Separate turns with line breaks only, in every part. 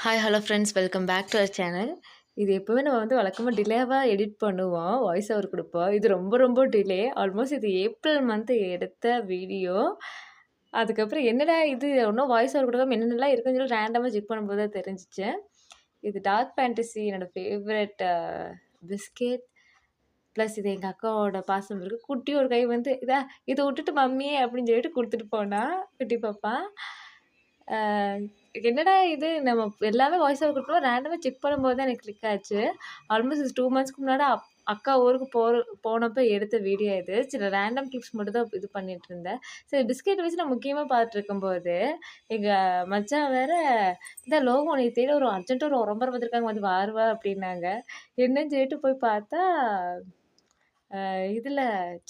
Hi hello friends, welcome back to our channel. இது எப்போவுமே நம்ம வழக்கமாக டிலேவாக எடிட் பண்ணுவோம், வாய்ஸ் ஓவர் கொடுப்போம். இது ரொம்ப ரொம்ப டிலே. ஆல்மோஸ்ட் இது ஏப்ரல் மந்த் எடுத்த வீடியோ. அதுக்கப்புறம் என்னடா இது இன்னும் வாய்ஸ் ஓவர் கொடுக்காம என்னென்னலாம் இருக்குன்னு சொல்லி ரேண்டமாக செக் பண்ணும்போது தான் தெரிஞ்சிச்சு. இது டார்க் ஃபேண்டசி என்னோடய ஃபேவரட் பிஸ்கெட். ப்ளஸ் இது எங்கள் அக்காவோட பாசம் இருக்குது. குட்டி ஒரு கை இதை விட்டுட்டு மம்மி அப்படின்னு சொல்லிட்டு கொடுத்துட்டு போனா குட்டி பாப்பா. என்னடா இது நம்ம எல்லாமே வாய்ஸ் ஓவர் குடுக்குறோம். ரேண்டமா செக் பண்ணும்போது தான் எனக்கு கிளிக் ஆச்சு. ஆல்மோஸ்ட் 2 மந்த்ஸ்க்கு முன்னாடி அக்கா ஊருக்கு போனப்ப எடுத்த வீடியோ இது. சில ரேண்டம் கிளிப்ஸ் மட்டும் தான் இது பண்ணிட்டுருந்தேன். சரி பிஸ்கெட் வச்சு நான் முக்கியமா பார்த்துட்டுருக்கும்போது, எங்க மச்சான் வேற இந்த லோகோ உன்னைய தேடி ஒரு அர்ஜென்ட்டா ஒரு உறம்பறை வந்திருக்காங்க வந்து வாரு வா அப்படின்னாங்க. என்னன்னு சொல்லிட்டு போய் பார்த்தா இதில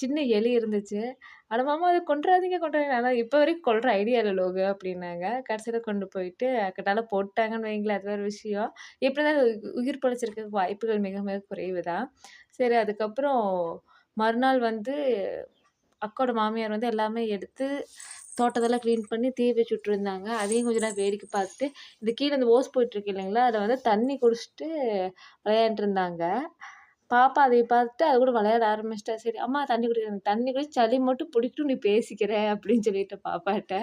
சின்ன எலி இருந்துச்சு. "அட மாமா அத கொன்றாதீங்க கொன்றாதீங்க." ஆனா இப்ப வரைக்கும் கொல்ற ஐடியா இல்ல லோகு அப்டின்னாங்க. கடைசில கொண்டு போயிட்டு அக்கட்டால போட்டாங்கன்னு வைங்களேன், அது வேற விஷயம். எப்டினா உயிர் பிழைச்சிருக்க வாய்ப்புகள் மிக மிக குறைவு தான். சரி அதுக்கப்புறம் மறுநாள் அக்காவோட மாமியார் எல்லாமே எடுத்து தோட்டத்தெல்லாம் கிளீன் பண்ணி தீ வச்சு விட்டுருந்தாங்க. அதையும் கொஞ்ச நேரம் வேடிக்கை பார்த்துட்டு, இந்த கீழ இந்த ஓஸ் போயிட்டுருக்கு இல்லைங்களா, அதில தண்ணி குடிச்சுட்டு விளையாண்ட்டுருந்தாங்க. பாப்பா அதை பார்த்துட்டு அது கூட விளையாட ஆரம்பிச்சுட்டா. சரி அம்மா தண்ணி குடிக்கிறேன். தண்ணி குடிச்சு சளி மட்டும் பிடிக்கட்டும் நீ பேசிக்கிற அப்படின்னு சொல்லிட்டேன் பாப்பாட்ட.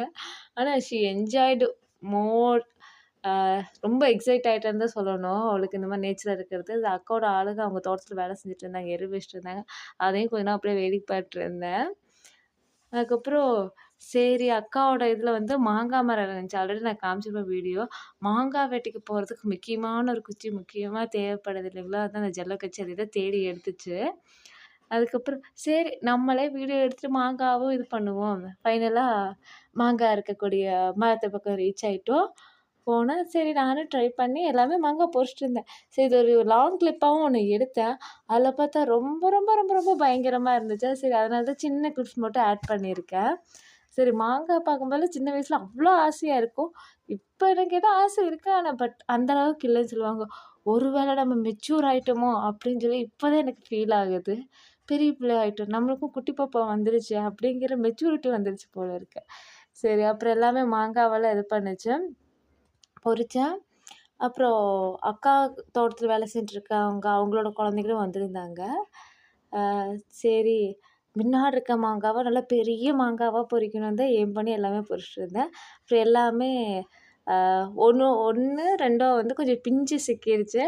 ஆனா ஷி என்ஜாய்டு மோர். அ ரொம்ப எக்ஸைட் ஆயிட்டான்னு தான் சொல்லணும். அவளுக்கு இந்த மாரி நேச்சரா இருக்கிறது. அது அக்காவோட ஆளுங்க அவங்க தோட்டத்தில வேலை செஞ்சுட்டு இருந்தாங்க. எரு வச்சுட்டு இருந்தாங்க. அதையும் கொஞ்ச நேரம் அப்படியே வேடிக்கை பார்த்துட்டுருந்தேன். அதுக்கப்புறம் சரி அக்காவோட இதில மாங்கா மரம் இருந்துச்சு. ஆல்ரெடி நான் காமிச்சிருப்பேன் வீடியோ. மாங்காய் வெட்டிக்க போறதுக்கு முக்கியமான ஒரு குச்சி முக்கியமா தேவைப்படுது இல்லைங்களா? அதான் அந்த ஜல்லக்கச்சி அதை தான் தேடி எடுத்துச்சு. அதுக்கப்புறம் சரி நம்மளே வீடியோ எடுத்துட்டு மாங்காவும் இது பண்ணுவோம். ஃபைனலா மாங்காய் இருக்கக்கூடிய மரத்து பக்கம் ரீச் ஆயிட்டோம். போனா சரி நானும் ட்ரை பண்ணி எல்லாமே மாங்காய் பொறிச்சுட்டு இருந்தேன். சரி இது ஒரு லாங் கிளிப்பாவும் ஒண்ணு எடுத்தேன். அதில பார்த்தா ரொம்ப ரொம்ப ரொம்ப ரொம்ப பயங்கரமா இருந்துச்சா, சரி அதனால தான் சின்ன கிளிப்ஸ் மட்டும் ஆட் பண்ணியிருக்கேன். சரி மாங்காய் பார்க்கும்போது சின்ன வயசுல அவ்ளோ ஆசையா இருக்கும். இப்ப எனக்கு கேட்டா ஆசை இருக்கு. ஆனா அந்த அளவுக்கு இல்லன்னு சொல்லுவாங்க. ஒரு வேளை நம்ம மெச்சூர் ஆயிட்டோமோ அப்படின்னு சொல்லி இப்ப தான் எனக்கு ஃபீல் ஆகுது. பெரிய பிள்ளை ஆயிட்டோம். நம்மளுக்கும் குட்டி பாப்பா வந்துருச்சு அப்படிங்கிற மெச்சூரிட்டி வந்துருச்சு போல இருக்கு. சரி அப்புறம் எல்லாமே மாங்காவெல்லாம் இது பண்ணுச்சு. பொறிச்சேன். அப்புறம் அக்கா தோட்டத்தில வேலை செஞ்சுட்டுருக்கவங்க, அவங்களோட குழந்தைகளும் வந்திருந்தாங்க. அ சரி முன்னாடி இருக்க மாங்காவ நல்லா பெரிய மாங்காவா பொறிக்கணும்னு தான் எய்ம் பண்ணி எல்லாமே பொறிச்சுட்டு இருந்தேன். அப்புறம் எல்லாமே 1 1 2 கொஞ்சம் பிஞ்சு சிக்கிருச்சு.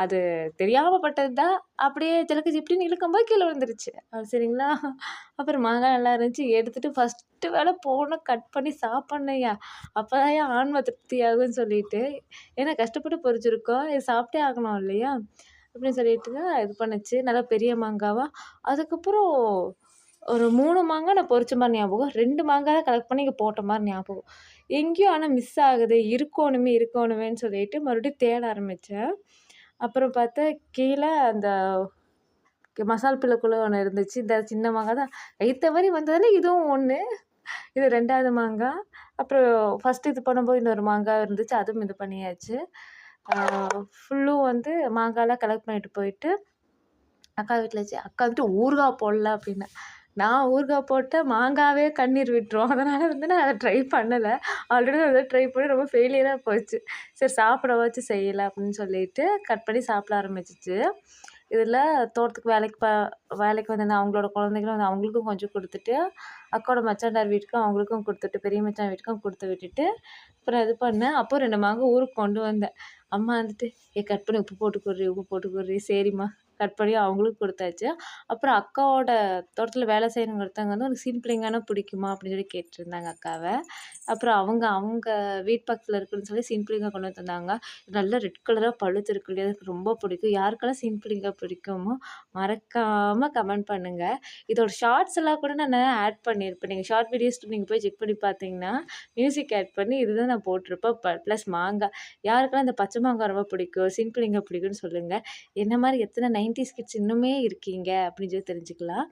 அது தெரியாம பட்டது தான். அப்படியே ஜலக்கு ஜிப்டின்னு இழுக்கும்போது கீழ விழுந்துருச்சு. சரிங்களா? அப்புறம் மாங்காய் நல்லா இருந்துச்சு. எடுத்துட்டு ஃபர்ஸ்ட்டு வேல போன கட் பண்ணி சாப்பிட்ணுயா. அப்பதான்யா ஆன்ம திருப்தி ஆகும்ன்னு சொல்லிட்டு, ஏன்னா கஷ்டப்பட்டு பொறிச்சிருக்கோம். இது சாப்பிட்டே ஆகணும் இல்லையா? அப்படின்னு சொல்லிட்டு தான் இது பண்ணுச்சு. நல்லா பெரிய மாங்காவா. அதுக்கப்புறம் ஒரு 3 மாங்காய் நான் பொறிச்ச மாரி ஞாபகம். 2 மாங்காய் தான் கலெக்ட் பண்ணி இங்க போட்ட மாரி ஞாபகம். எங்கேயோ ஆனா மிஸ் ஆகுது. இருக்கோணுமே இருக்கோணுமேன்னு சொல்லிட்டு மறுபடியும் தேட ஆரம்பிச்சேன். அப்புறம் பார்த்தா கீழ அந்த மசால் பிள்ளைக்குள்ள ஒண்ணு இருந்துச்சு. இந்த சின்ன மாங்காய் தான் கை தவறி வந்ததுல இதுவும் ஒண்ணு. இது 2வது மாங்கா. அப்புறம் ஃபர்ஸ்ட்டு இது பண்ணும்போது இன்னொரு மாங்காய் இருந்துச்சு. அதுவும் இது பண்ணியாச்சு. ஆ ஃபுல்லும் மாங்காய்லாம் கலெக்ட் பண்ணிட்டு போயிட்டு, அக்கா வீட்ல வச்சு அக்கா ஊறுகாய் போடல அப்டின்னா. நான் ஊறுகாய் போட்டா மாங்காவே கண்ணீர் விட்டுரும். அதனால நான் அத ட்ரை பண்ணல. ஆல்ரெடி அத ட்ரை பண்ணி ரொம்ப ஃபெயிலியரா போச்சு. சரி சாப்பிடவாச்சும் செய்யலாம் அப்டின்னு சொல்லிட்டு கட் பண்ணி சாப்பிட ஆரம்பிச்சுச்சு. இதில தோட்டத்துக்கு வேலைக்கு வந்திருந்த அவங்களோட குழந்தைகளும் அவங்களுக்கும் கொஞ்சம் குடுத்துட்டு, அக்காவோட மச்சான்டார் வீட்டுக்கும் அவங்களுக்கும் குடுத்துட்டு, பெரிய மச்சான் வீட்டுக்கும் குடுத்து விட்டுட்டு, அப்புறம் இது பண்ணேன். அப்போ 2 மாங்கா ஊருக்கு கொண்டு வந்தேன். அம்மா கட் பண்ணி உப்பு போட்டு குட்றி, உப்பு போட்டு குட்றி." சரிம்மா. கட் பண்ணி அவங்களுக்கும் குடுத்தாச்சு. அப்புறம் அக்காவோட தோட்டத்தில வேலை செய்றவங்க ஒருத்தவங்க "உனக்கு சிம்பிளிங்கானா பிடிக்குமா?" அப்படின்னு சொல்லி கேட்டுருந்தாங்க அக்காவ. அப்புறம் அவங்க அவங்க வீட்டு பக்கத்தில இருக்குன்னு சொல்லி சிம்பிளிங்கா கொண்டு வந்து தந்தாங்க. நல்லா ரெட் கலரா பழுத்து இருக்கு இல்லையா? எனக்கு ரொம்ப பிடிக்கும். யாருக்கெல்லாம் சிம்பிளிங்கா பிடிக்குமோ, மறக்காம கமெண்ட் பண்ணுங்க. இதோட ஷார்ட்ஸ் எல்லாம் கூட நான் ஆட் பண்ணியிருப்பேன். நீங்க ஷார்ட் வீடியோஸ் நீங்க போய் செக் பண்ணி பார்த்தீங்கன்னா, மியூசிக் ஆட் பண்ணி இதுதான் நான் போட்டிருப்பேன். ப்ளஸ் மாங்காய். யாருக்கெல்லாம் இந்த பச்சை மாங்காய் ரொம்ப பிடிக்கும், சிம்பிளிங்கா பிடிக்கும்னு சொல்லுங்க. என்ன மாரி எத்தனை 90ஸ் கிட்ஸ் இன்னுமே இருக்கீங்க அப்படின்னு சொல்லி தெரிஞ்சுக்கலாம்.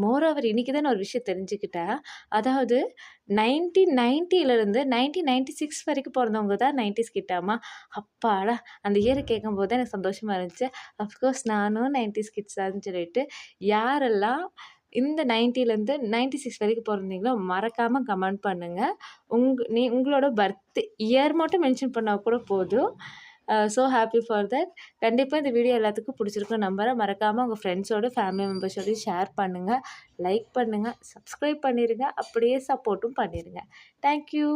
மோரோவர் இன்னைக்கு தான் நான் ஒரு விஷயம் தெரிஞ்சுக்கிட்டேன். அதாவது 1990லேருந்து 1996 வரைக்கும் பொறந்தவங்க தான் 90ஸ் கிட்டாமா. அப்பாடா! அந்த இயர கேட்கும்போது தான் எனக்கு சந்தோஷமா இருந்துச்சு. அஃப்கோர்ஸ் நானும் 90ஸ் கிட்ஸ் தான்னு சொல்லிட்டு, யாரெல்லாம் இந்த 90லேருந்து 96 வரைக்கும் பொறந்தீங்களோ மறக்காமல் கமெண்ட் பண்ணுங்கள். உங்களோட பர்த் இயர் மட்டும் மென்ஷன் பண்ணால் கூட போதும். So happy for that. கண்டிப்பாக இந்த வீடியோ எல்லாத்துக்கும் பிடிச்சிருக்குன்னு நம்புகிறேன். மறக்காமல் உங்கள் ஃப்ரெண்ட்ஸோட ஃபேமிலி மெம்பர்ஸோடய ஷேர் பண்ணுங்கள், லைக் பண்ணுங்கள், சப்ஸ்கிரைப் பண்ணிடுங்க, அப்படியே சப்போர்ட்டும் பண்ணிடுங்க. தேங்க்யூ.